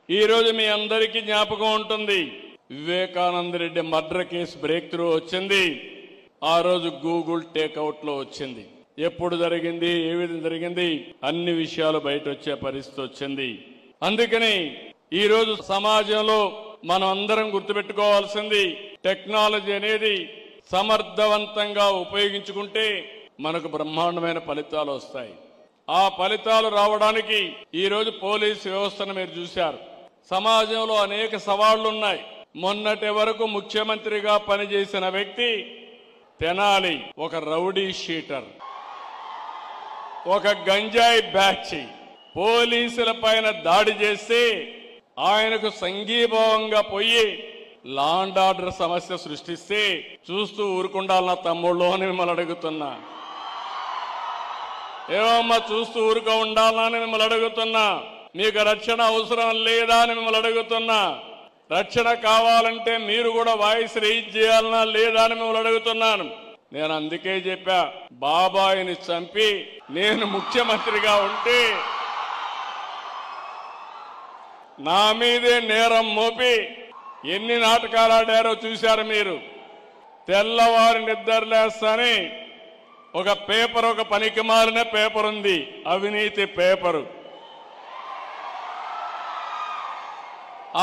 ఈ రోజు మీ అందరికీ జ్ఞాపకం ఉంటుంది, Vivekananda Reddy murder case break through వచ్చింది. ఆ రోజు గూగుల్ టేక్అవుట్ లో వచ్చింది. ఎప్పుడు జరిగింది, ఏ విధంగా జరిగింది, అన్ని విషయాలు బయట వచ్చే పరిస్థితి వచ్చింది. అందుకని ఈ రోజు సమాజంలో మనం అందరం గుర్తుపెట్టుకోవాల్సింది, టెక్నాలజీ అనేది సమర్థవంతంగా ఉపయోగించుకుంటే మనకు బ్రహ్మాండమైన ఫలితాలు వస్తాయి. ఆ ఫలితాలు రావడానికి ఈ రోజు పోలీసు వ్యవస్థను మీరు చూశారు. సమాజంలో అనేక సవాళ్లు ఉన్నాయి. మొన్నటి వరకు ముఖ్యమంత్రిగా పనిచేసిన వ్యక్తి తెనాలి ఒక రౌడీ షీటర్, ఒక గంజాయి బ్యాచ్ పోలీసుల పైన దాడి చేస్తే ఆయనకు సంఘీభావంగా పోయి లా అండ్ ఆర్డర్ సమస్య సృష్టిస్తే చూస్తూ ఊరుకుండాలన్న తమ్ముళ్ళు అని మిమ్మల్ని అడుగుతున్నా. ఏమమ్మా చూస్తూ ఊరుకో ఉండాలని మిమ్మల్ని అడుగుతున్నా. మీకు రక్షణ అవసరం లేదా అని మిమ్మల్ని అడుగుతున్నా. రక్షణ కావాలంటే మీరు కూడా వాయిస్ రైజ్ చేయాలన్నా లేదా అని మిమ్మల్ని అడుగుతున్నాను. నేను అందుకే చెప్పా, బాబాయిని చంపి నేను ముఖ్యమంత్రిగా ఉంటే నా మీదే నేరం మోపి ఎన్ని నాటకాలు ఆడారో చూశారు మీరు. తెల్లవారి నిద్రలేస్తానే ఒక పేపర్, ఒక పనికి మాలిన పేపర్ ఉంది, అవినీతి పేపరు.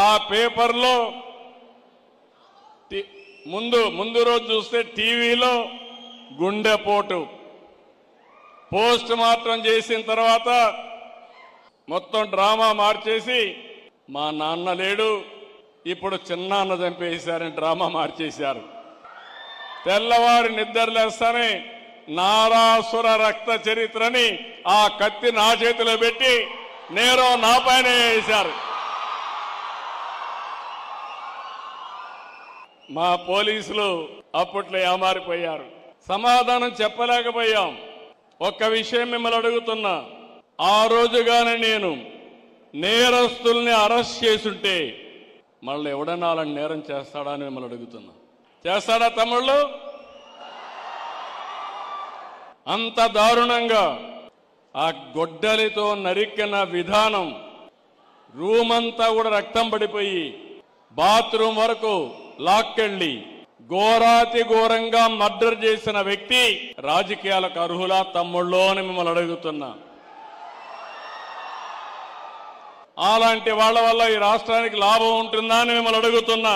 ఆ పేపర్లో ముందు రోజు చూస్తే టీవీలో గుండెపోటు, పోస్ట్ మార్టం చేసిన తర్వాత మొత్తం డ్రామా మార్చేసి మా నాన్న లేడు, ఇప్పుడు చిన్నాన్న చంపేశారని డ్రామా మార్చేశారు. తెల్లవారి నిద్రలేస్తానే నారాసుర రక్త చరిత్రని ఆ కత్తి నా చేతిలో పెట్టి నేరం నా పైన వేశారు. మా పోలీసులు అప్పట్లో ఏమారిపోయారు. సమాధానం చెప్పలేకపోయాం. ఒక్క విషయం మిమ్మల్ని అడుగుతున్నా, ఆ రోజుగానే నేను నేరస్తుల్ని అరెస్ట్ చేసుంటే మళ్ళీ ఎవడన్నా అలాంటి నేరం చేస్తాడా అని మిమ్మల్ని అడుగుతున్నా. చేస్తాడా తమ్ముళ్ళు? అంత దారుణంగా ఆ గొడ్డలితో నరికిన విధానం, రూమ్ అంతా కూడా రక్తం పడిపోయి బాత్రూమ్ వరకు లాక్కెళ్ళి ఘోరాతి ఘోరంగా మర్డర్ చేసిన వ్యక్తి రాజకీయాలకు అర్హులా తమ్ముళ్ళు అని మిమ్మల్ని అడుగుతున్నా. అలాంటి వాళ్ళ వల్ల ఈ రాష్ట్రానికి లాభం ఉంటుందా అని మిమ్మల్ని అడుగుతున్నా.